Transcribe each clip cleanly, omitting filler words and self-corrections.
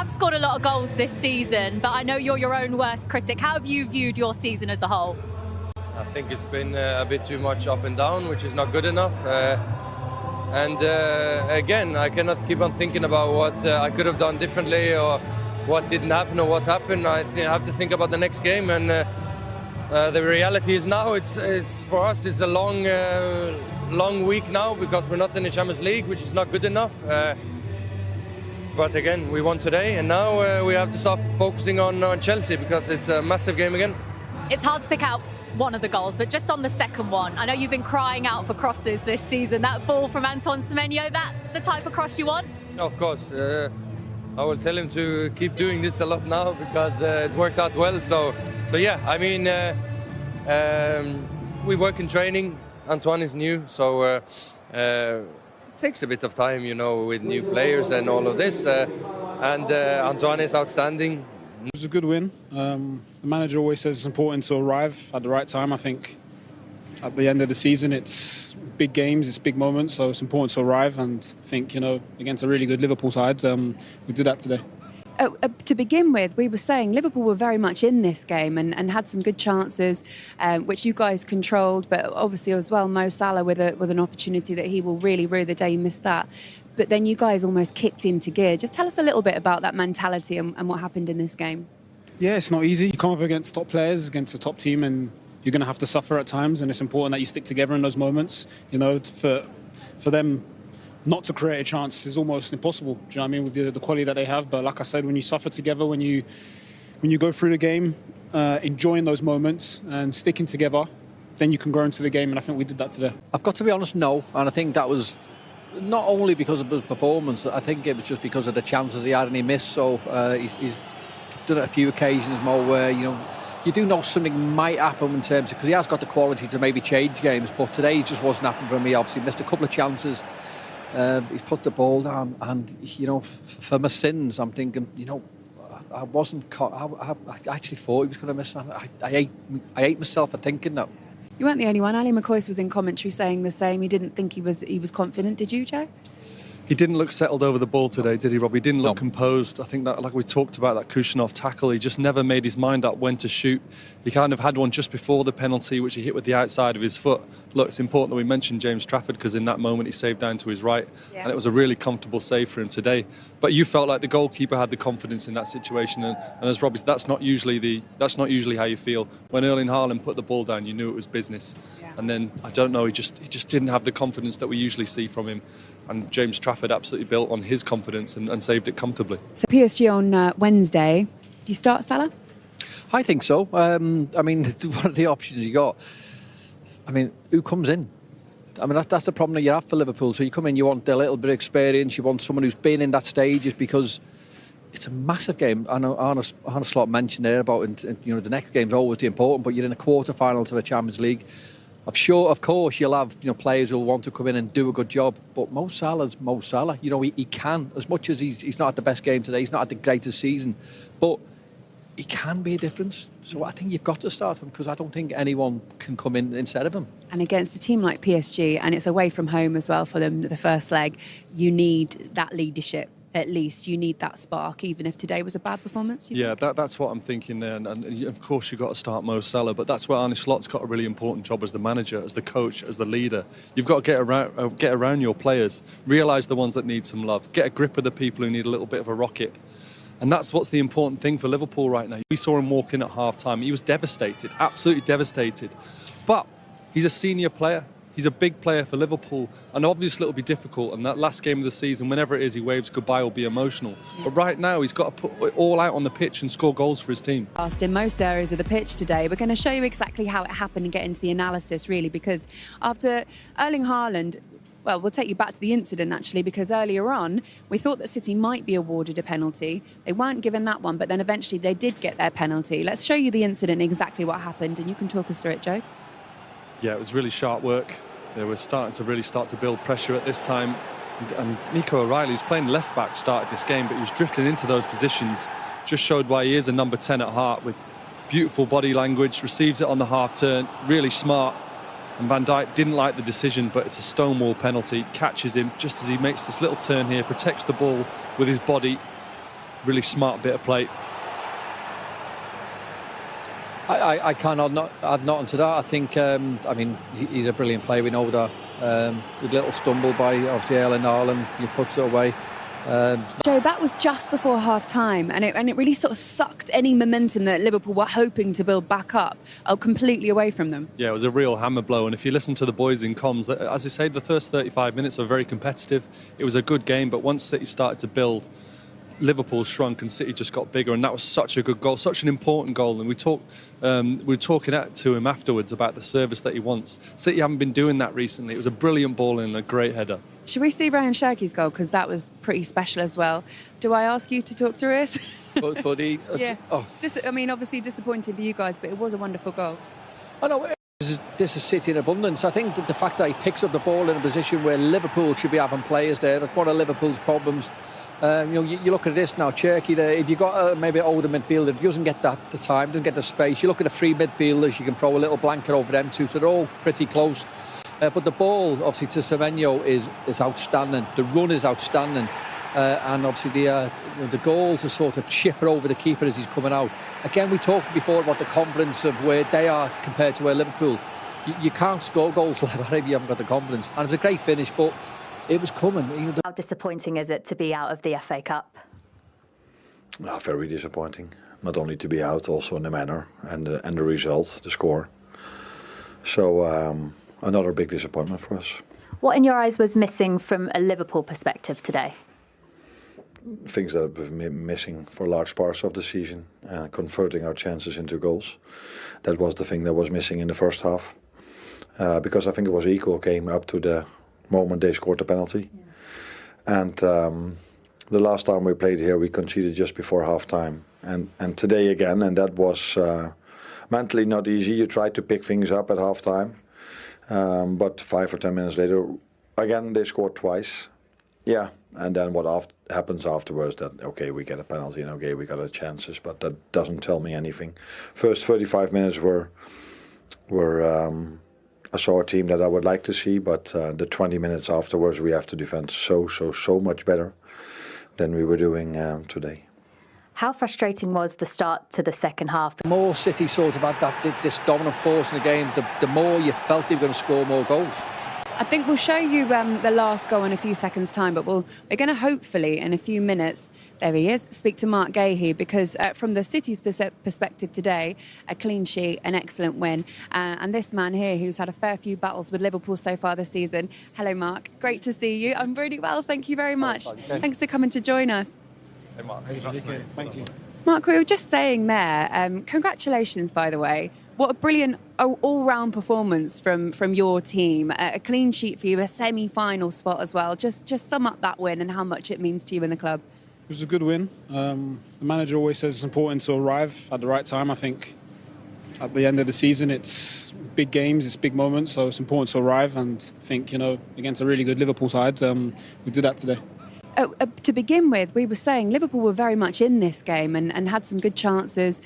have scored a lot of goals this season, but I know you're your own worst critic. How have you viewed your season as a whole? I think it's been a bit too much up and down, which is not good enough. Again, I cannot keep on thinking about what I could have done differently or what didn't happen or what happened. I have to think about the next game, and the reality is now it's for us it's a long week now because we're not in the Champions League, which is not good enough. But again, we won today, and now we have to start focusing on Chelsea because it's a massive game again. It's hard to pick out one of the goals, but just on the second one, I know you've been crying out for crosses this season. That ball from Antoine Semenyo, that the type of cross you want? Of course. I will tell him to keep doing this a lot now because it worked out well. So yeah, I mean, we work in training. Antoine is new, so it takes a bit of time, you know, with new players and all of this. And Antoine is outstanding. It was a good win. The manager always says it's important to arrive at the right time. I think at the end of the season, it's big games, it's big moments, so it's important to arrive. And I think, you know, against a really good Liverpool side, we did that today. To begin with, we were saying Liverpool were very much in this game and had some good chances, which you guys controlled. But obviously as well, Mo Salah with an opportunity that he will really rue the day he missed that. But then you guys almost kicked into gear. Just tell us a little bit about that mentality and what happened in this game. Yeah, it's not easy. You come up against top players, against a top team, and you're going to have to suffer at times. And it's important that you stick together in those moments. You know, for them not to create a chance is almost impossible. Do you know what I mean? With the quality that they have. But like I said, when you suffer together, when you go through the game, enjoying those moments and sticking together, then you can grow into the game. And I think we did that today. I've got to be honest, no. And I think that was not only because of his performance, I think it was just because of the chances he had and he missed. So he's done it a few occasions more where, you know, you do know something might happen in terms of, because he has got the quality to maybe change games, but today it just wasn't happening for me. He obviously missed a couple of chances. He's put the ball down, and, you know, for my sins, I'm thinking, you know, I actually thought he was going to miss that. I hate myself for thinking that. You weren't the only one. Ali McCoist was in commentary saying the same. He didn't think he was confident. Did you, Joe? He didn't look settled over the ball today, did he, Rob? He didn't look composed. I think that, like we talked about, that 𝐝𝐞𝐦𝐬𝐡 tackle, he just never made his mind up when to shoot. He kind of had one just before the penalty, which he hit with the outside of his foot. Look, it's important that we mention James Trafford, because in that moment he saved down to his right, and it was a really comfortable save for him today. But you felt like the goalkeeper had the confidence in that situation, and as Robbie said, that's not usually how you feel. When Erling Haaland put the ball down, you knew it was business. And then, I don't know, he just didn't have the confidence that we usually see from him. And James Trafford absolutely built on his confidence and saved it comfortably. So PSG on Wednesday, do you start Salah? I think so. I mean, one of the options you got, I mean, who comes in? I mean, that's the problem that you have for Liverpool. So you come in, you want a little bit of experience, you want someone who's been in that stage, is because it's a massive game. I know Haaland Slot mentioned there about, you know, the next game's always the important, but you're in a quarter-final to the Champions League. I'm sure, of course, you'll have, you know, players who'll want to come in and do a good job. But Mo Salah's Mo Salah. You know, he can, as much as he's not at the best game today, he's not at the greatest season, but he can be a difference. So I think you've got to start him, because I don't think anyone can come in instead of him. And against a team like PSG, and it's away from home as well for them, the first leg, you need that leadership. At least you need that spark, even if today was a bad performance. Yeah, that's what I'm thinking there. And of course, you've got to start Mo Salah, but that's where Arne Slot's got a really important job as the manager, as the coach, as the leader. You've got to get around your players, realise the ones that need some love, get a grip of the people who need a little bit of a rocket. And that's what's the important thing for Liverpool right now. We saw him walk in at half-time. He was devastated, absolutely devastated. But he's a senior player. He's a big player for Liverpool, and obviously it'll be difficult, and that last game of the season, whenever it is he waves goodbye, will be emotional. But right now he's got to put it all out on the pitch and score goals for his team. In most areas of the pitch today, we're going to show you exactly how it happened and get into the analysis, really, because after Erling Haaland, well, we'll take you back to the incident, actually, because earlier on, we thought that City might be awarded a penalty. They weren't given that one, but then eventually they did get their penalty. Let's show you the incident, exactly what happened, and you can talk us through it, Joe. Yeah, it was really sharp work. They were starting to build pressure at this time. And Nico O'Reilly, who's playing left-back, started this game, but he was drifting into those positions. Just showed why he is a number 10 at heart, with beautiful body language, receives it on the half-turn, really smart. And Van Dijk didn't like the decision, but it's a stonewall penalty. Catches him just as he makes this little turn here, protects the ball with his body. really smart bit of play. I can't add nothing to that. I think, I mean, he's a brilliant player. We know that. Good little stumble by, obviously, Erling Haaland. He puts it away. Joe, that was just before half-time, and it really sort of sucked any momentum that Liverpool were hoping to build back up completely away from them. Yeah, it was a real hammer blow, and if you listen to the boys in comms, as I say, the first 35 minutes were very competitive. It was a good game, but once City started to build, Liverpool shrunk and City just got bigger, and that was such a good goal, such an important goal. And we were talking to him afterwards about the service that he wants. City haven't been doing that recently. It was a brilliant ball and a great header. Should we see Ryan Cherki's goal? Because that was pretty special as well. Do I ask you to talk through it? For the... Yeah. Oh. I mean, obviously disappointing for you guys, but it was a wonderful goal. I know. This is City in abundance. I think that the fact that he picks up the ball in a position where Liverpool should be having players there, that's one of Liverpool's problems. You look at this now, Cherki, if you've got maybe an older midfielder, doesn't get the time, doesn't get the space. You look at the three midfielders, you can throw a little blanket over them too, so they're all pretty close. But the ball, obviously, to 𝐝𝐤𝐻𝐸 is outstanding. The run is outstanding. And obviously the goal to sort of chip it over the keeper as he's coming out. Again, we talked before about the confidence of where they are compared to where Liverpool. You can't score goals like that if you haven't got the confidence. And it was a great finish, but it was coming. How disappointing is it to be out of the FA Cup? Very disappointing. Not only to be out, also in the manner and the result, the score. So another big disappointment for us. What in your eyes was missing from a Liverpool perspective today? Things that have been missing for large parts of the season, converting our chances into goals. That was the thing that was missing in the first half. Because I think it was an equal game up to the moment they scored the penalty. Yeah. And the last time we played here, we conceded just before half-time. And today again, and that was mentally not easy. You try to pick things up at half-time. But 5 or 10 minutes later, again, they scored twice. Yeah, and then what happens afterwards, that, okay, we get a penalty, and okay, we got our chances, but that doesn't tell me anything. First 35 minutes were I saw a team that I would like to see, but the 20 minutes afterwards, we have to defend so much better than we were doing today. How frustrating was the start to the second half? The more City sort of had this dominant force in the game, the more you felt they were going to score more goals. I think we'll show you the last goal in a few seconds' time, but we're going to hopefully, in a few minutes, there he is, speak to Mark 𝐤𝐸𝐸, because from the City's perspective today, a clean sheet, an excellent win. And this man here, who's had a fair few battles with Liverpool so far this season. Hello, Mark. Great to see you. I'm really well, thank you very much. Thanks for coming to join us. Hey, Mark. Thank you. Mark, we were just saying there, congratulations, by the way. What a brilliant all-round performance from your team. A clean sheet for you, a semi-final spot as well. Just sum up that win and how much it means to you in the club. It was a good win. The manager always says it's important to arrive at the right time. I think at the end of the season, it's big games, it's big moments, so it's important to arrive. And I think, against a really good Liverpool side, we did that today. To begin with, we were saying Liverpool were very much in this game and had some good chances,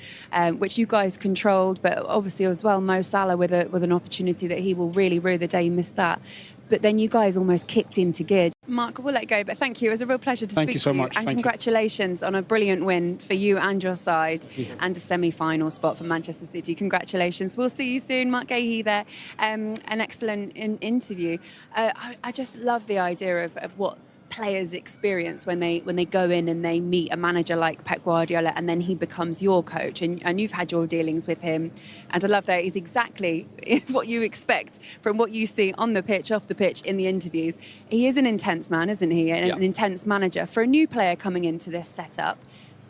which you guys controlled. But obviously as well, Mo Salah with an opportunity that he will really rue the day he missed that. But then you guys almost kicked into gear. Mark, we'll let go, but thank you. It was a real pleasure to speak to you. Thank you so much. And congratulations on a brilliant win for you and your side, and a semi-final spot for Manchester City. Congratulations. We'll see you soon. Mark 𝐤𝐸𝐸 there. An excellent interview. I just love the idea of what players experience when they go in and they meet a manager like Pep Guardiola, and then he becomes your coach, and you've had your dealings with him, and I love that he's exactly what you expect from what you see on the pitch, off the pitch, in the interviews. He is an intense man, isn't he? An intense manager. For a new player coming into this setup,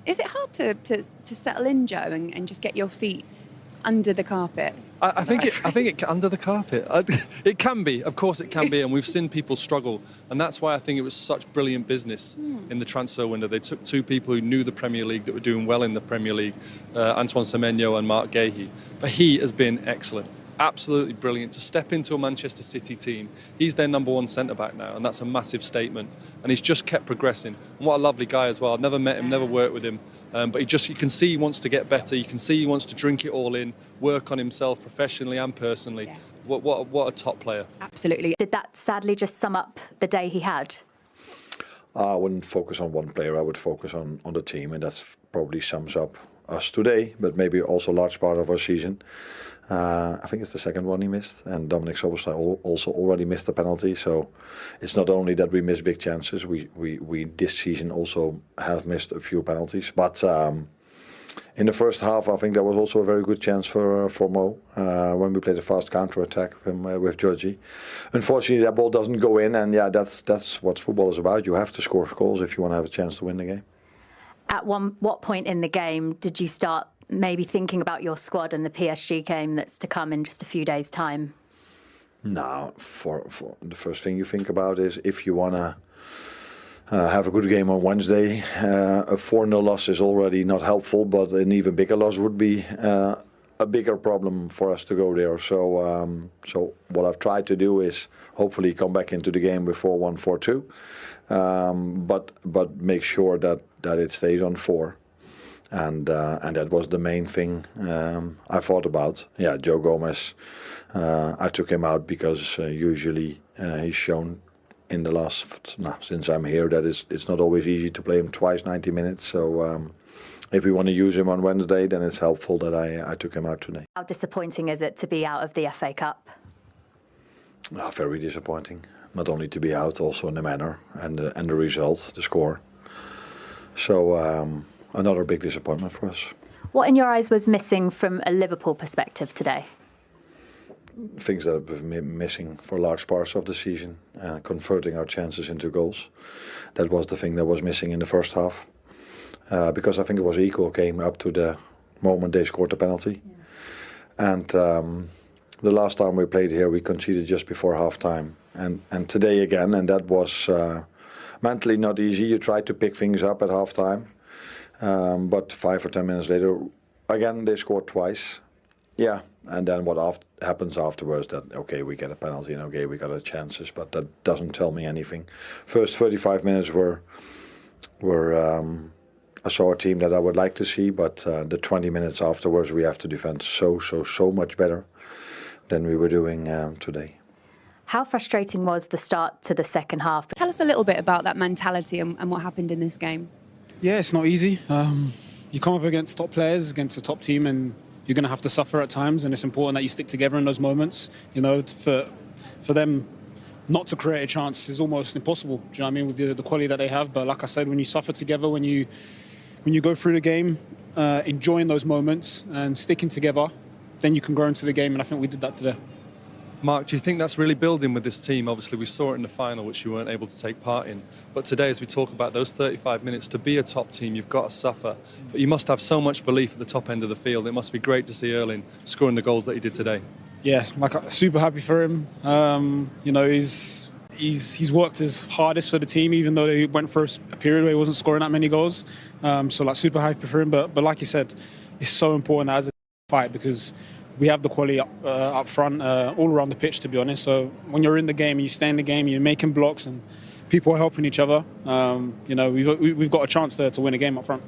is it hard to settle in, Joe, and just get your feet under the carpet? I think it under the carpet. It can be, of course it can be, and we've seen people struggle, and that's why I think it was such brilliant business in the transfer window. They took two people who knew the Premier League, that were doing well in the Premier League, Antoine Semenyo and Mark 𝐤𝐸𝐸𝐸. But he has been excellent. Absolutely brilliant to step into a Manchester City team. He's their #1 centre-back now, and that's a massive statement. And he's just kept progressing. And what a lovely guy as well. I've never met him, never worked with him, but you can see he wants to get better. You can see he wants to drink it all in, work on himself professionally and personally. Yeah. What a top player. Absolutely. Did that sadly just sum up the day he had? I wouldn't focus on one player. I would focus on the team, and that probably sums up us today, but maybe also a large part of our season. I think it's the second one he missed, and Dominic Szoboszlai also already missed a penalty. So it's not only that we miss big chances. We this season also have missed a few penalties. But in the first half, I think there was also a very good chance for Mo when we played a fast counter attack with 𝐝𝐤𝐤𝐸. Unfortunately, that ball doesn't go in, and yeah, that's what football is about. You have to score goals if you want to have a chance to win the game. At what point in the game did you start maybe thinking about your squad and the PSG game that's to come in just a few days' time? No, for the first thing you think about is if you want to have a good game on Wednesday. A 4-0 loss is already not helpful, but an even bigger loss would be a bigger problem for us to go there. So what I've tried to do is hopefully come back into the game with 4-1, 4-2, but make sure that it stays on 4. And that was the main thing I thought about. Yeah, Joe Gomez, I took him out because usually he's shown in the last, since I'm here, that it's not always easy to play him twice 90 minutes. So if we want to use him on Wednesday, then it's helpful that I took him out today. How disappointing is it to be out of the FA Cup? Very disappointing. Not only to be out, also in the manner and the result, the score. So another big disappointment for us. What in your eyes was missing from a Liverpool perspective today? Things that have been missing for large parts of the season, converting our chances into goals. That was the thing that was missing in the first half. Because I think it was equal game up to the moment they scored the penalty. Yeah. And the last time we played here, we conceded just before half-time. And today again, and that was mentally not easy. You try to pick things up at half-time. But 5 or 10 minutes later, again, they scored twice. Yeah, and then what happens afterwards, that, okay, we get a penalty and okay, we got our chances, but that doesn't tell me anything. First 35 minutes were I saw a team that I would like to see, but the 20 minutes afterwards, we have to defend so much better than we were doing today. How frustrating was the start to the second half? Tell us a little bit about that mentality and what happened in this game. Yeah, it's not easy. You come up against top players, against a top team, and you're going to have to suffer at times, and it's important that you stick together in those moments. You know, for them not to create a chance is almost impossible. Do you know what I mean? With the quality that they have. But like I said, when you suffer together, when you go through the game, enjoying those moments and sticking together, then you can grow into the game, and I think we did that today. Mark, do you think that's really building with this team? Obviously, we saw it in the final, which you weren't able to take part in. But today, as we talk about those 35 minutes, to be a top team, you've got to suffer. But you must have so much belief at the top end of the field. It must be great to see Erling scoring the goals that he did today. Yeah, super happy for him. You know, he's worked his hardest for the team, even though they went for a period where he wasn't scoring that many goals. So super happy for him. But like you said, it's so important as a fight because we have the quality up front, all around the pitch, to be honest. So when you're in the game, you stay in the game, you're making blocks, and people are helping each other. You know, we've got a chance to win a game up front.